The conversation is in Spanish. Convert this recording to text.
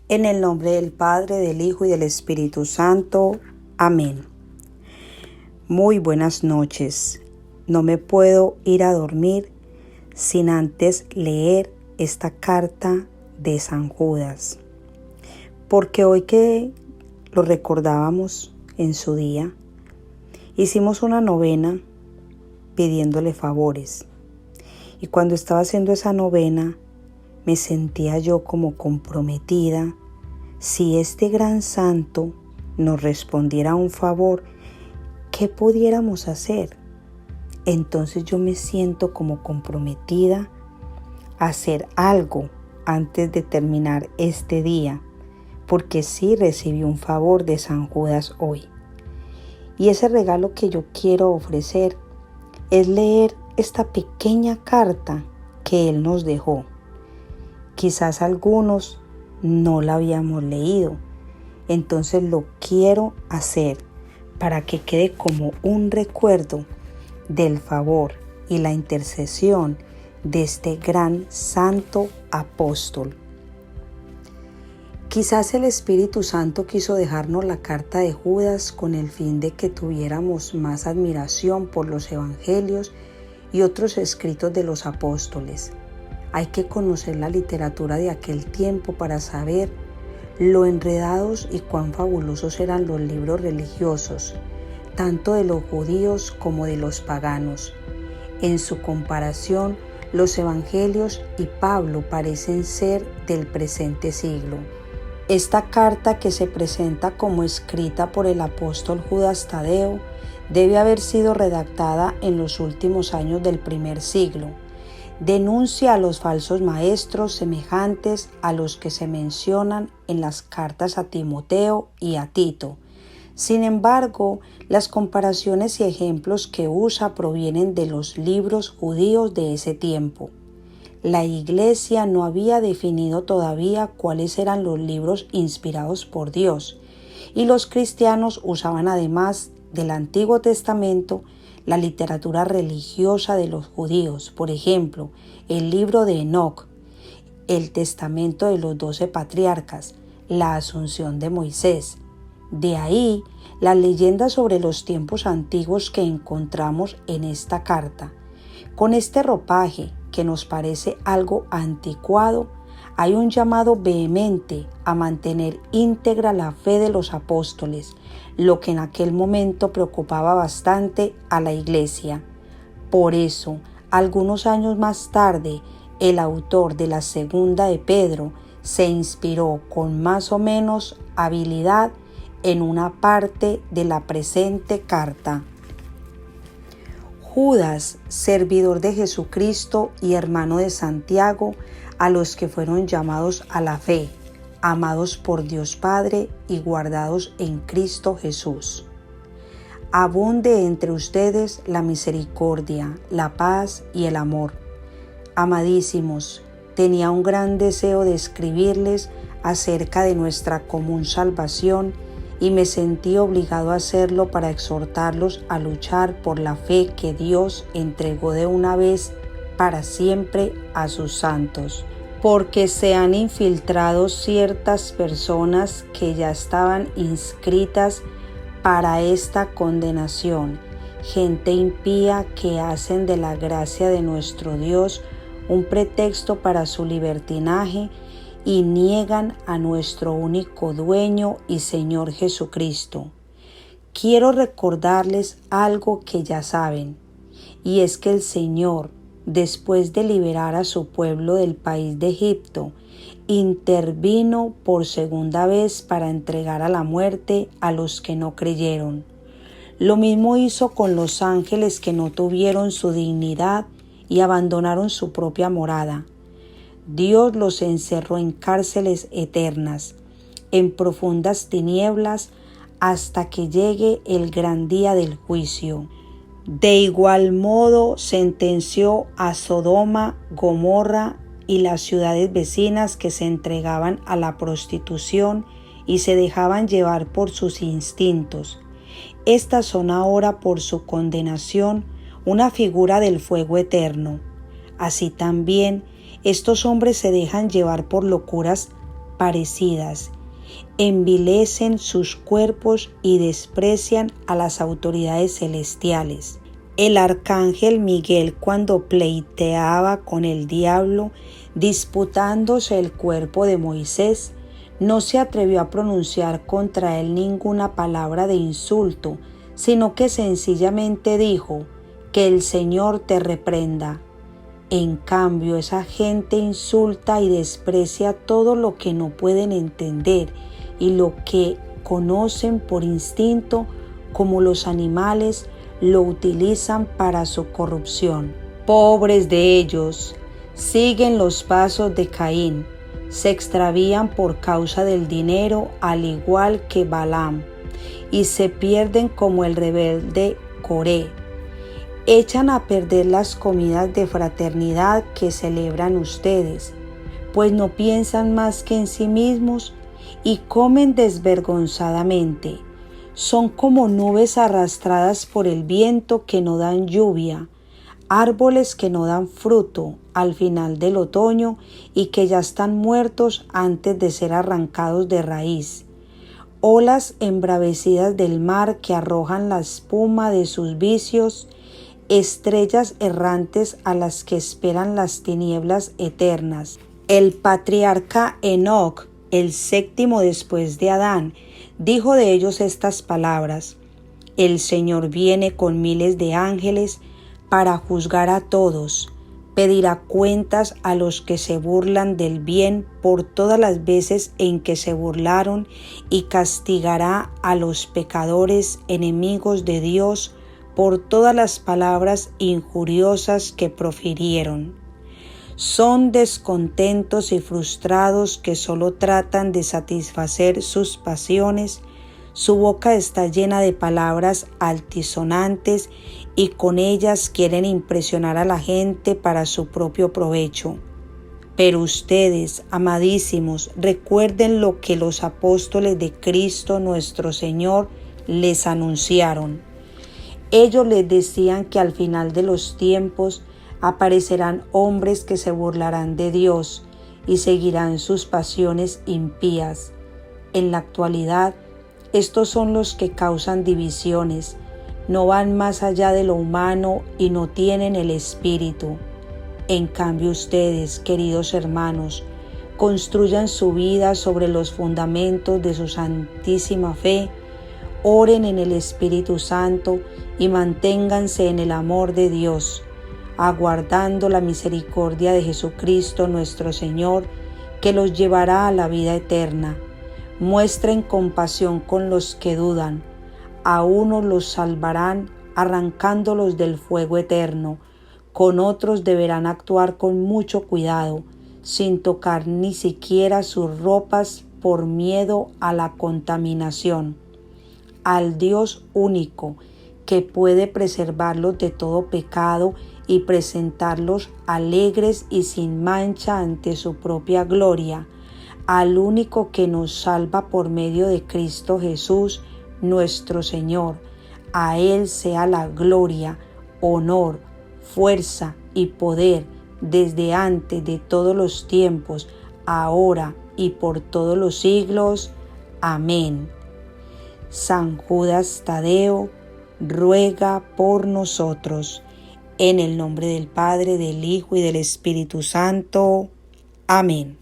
En el nombre del Padre, del Hijo y del Espíritu Santo. Amén. Muy buenas noches. No me puedo ir a dormir sin antes leer esta carta de San Judas. Porque hoy que lo recordábamos en su día, hicimos una novena pidiéndole favores. Y cuando estaba haciendo esa novena, me sentía yo como comprometida. Si este gran santo nos respondiera un favor, ¿qué pudiéramos hacer? Entonces yo me siento como comprometida a hacer algo antes de terminar este día, porque sí recibí un favor de San Judas hoy. Y ese regalo que yo quiero ofrecer es leer esta pequeña carta que él nos dejó. Quizás algunos no la habíamos leído, entonces lo quiero hacer para que quede como un recuerdo del favor y la intercesión de este gran santo apóstol. Quizás el Espíritu Santo quiso dejarnos la carta de Judas con el fin de que tuviéramos más admiración por los evangelios y otros escritos de los apóstoles. Hay que conocer la literatura de aquel tiempo para saber lo enredados y cuán fabulosos eran los libros religiosos, tanto de los judíos como de los paganos. En su comparación, los evangelios y Pablo parecen ser del presente siglo. Esta carta, que se presenta como escrita por el apóstol Judas Tadeo, debe haber sido redactada en los últimos años del primer siglo. Denuncia a los falsos maestros semejantes a los que se mencionan en las cartas a Timoteo y a Tito. Sin embargo, las comparaciones y ejemplos que usa provienen de los libros judíos de ese tiempo. La Iglesia no había definido todavía cuáles eran los libros inspirados por Dios, y los cristianos usaban, además del Antiguo Testamento, la literatura religiosa de los judíos, por ejemplo, el libro de Enoc, el testamento de los 12 patriarcas, la Asunción de Moisés. De ahí las leyendas sobre los tiempos antiguos que encontramos en esta carta. Con este ropaje, que nos parece algo anticuado, hay un llamado vehemente a mantener íntegra la fe de los apóstoles, lo que en aquel momento preocupaba bastante a la Iglesia. Por eso, algunos años más tarde, el autor de la segunda de Pedro se inspiró con más o menos habilidad en una parte de la presente carta. Judas, servidor de Jesucristo y hermano de Santiago, a los que fueron llamados a la fe, amados por Dios Padre y guardados en Cristo Jesús. Abunde entre ustedes la misericordia, la paz y el amor. Amadísimos, tenía un gran deseo de escribirles acerca de nuestra común salvación y me sentí obligado a hacerlo para exhortarlos a luchar por la fe que Dios entregó de una vez para siempre a sus santos, porque se han infiltrado ciertas personas que ya estaban inscritas para esta condenación, gente impía que hacen de la gracia de nuestro Dios un pretexto para su libertinaje y niegan a nuestro único dueño y Señor Jesucristo. Quiero recordarles algo que ya saben, y es que el Señor, después de liberar a su pueblo del país de Egipto, intervino por segunda vez para entregar a la muerte a los que no creyeron. Lo mismo hizo con los ángeles que no tuvieron su dignidad y abandonaron su propia morada. Dios los encerró en cárceles eternas, en profundas tinieblas, hasta que llegue el gran día del juicio. De igual modo sentenció a Sodoma, Gomorra y las ciudades vecinas que se entregaban a la prostitución y se dejaban llevar por sus instintos. Estas son ahora por su condenación una figura del fuego eterno. Así también estos hombres se dejan llevar por locuras parecidas, envilecen sus cuerpos y desprecian a las autoridades celestiales. El arcángel Miguel, cuando pleiteaba con el diablo, disputándose el cuerpo de Moisés, no se atrevió a pronunciar contra él ninguna palabra de insulto, sino que sencillamente dijo: que el Señor te reprenda. En cambio, esa gente insulta y desprecia todo lo que no pueden entender y lo que conocen por instinto, como los animales lo utilizan para su corrupción. Pobres de ellos, siguen los pasos de Caín, se extravían por causa del dinero al igual que Balaam, y se pierden como el rebelde Coré. Echan a perder las comidas de fraternidad que celebran ustedes, pues no piensan más que en sí mismos y comen desvergonzadamente. Son como nubes arrastradas por el viento que no dan lluvia, árboles que no dan fruto al final del otoño y que ya están muertos antes de ser arrancados de raíz. Olas embravecidas del mar que arrojan la espuma de sus vicios, estrellas errantes a las que esperan las tinieblas eternas. El patriarca Enoc, el séptimo después de Adán, dijo de ellos estas palabras: el Señor viene con miles de ángeles para juzgar a todos, pedirá cuentas a los que se burlan del bien por todas las veces en que se burlaron y castigará a los pecadores enemigos de Dios por todas las palabras injuriosas que profirieron. Son descontentos y frustrados que solo tratan de satisfacer sus pasiones. Su boca está llena de palabras altisonantes y con ellas quieren impresionar a la gente para su propio provecho. Pero ustedes, amadísimos, recuerden lo que los apóstoles de Cristo nuestro Señor les anunciaron. Ellos les decían que al final de los tiempos aparecerán hombres que se burlarán de Dios y seguirán sus pasiones impías. En la actualidad, estos son los que causan divisiones, no van más allá de lo humano y no tienen el espíritu. En cambio ustedes, queridos hermanos, construyan su vida sobre los fundamentos de su santísima fe, oren en el Espíritu Santo y manténganse en el amor de Dios, aguardando la misericordia de Jesucristo nuestro Señor, que los llevará a la vida eterna. Muestren compasión con los que dudan, a unos los salvarán arrancándolos del fuego eterno, con otros deberán actuar con mucho cuidado, sin tocar ni siquiera sus ropas por miedo a la contaminación. Al Dios único, que puede preservarlos de todo pecado y presentarlos alegres y sin mancha ante su propia gloria, al único que nos salva por medio de Cristo Jesús, nuestro Señor. A Él sea la gloria, honor, fuerza y poder desde antes de todos los tiempos, ahora y por todos los siglos. Amén. San Judas Tadeo, ruega por nosotros. En el nombre del Padre, del Hijo y del Espíritu Santo. Amén.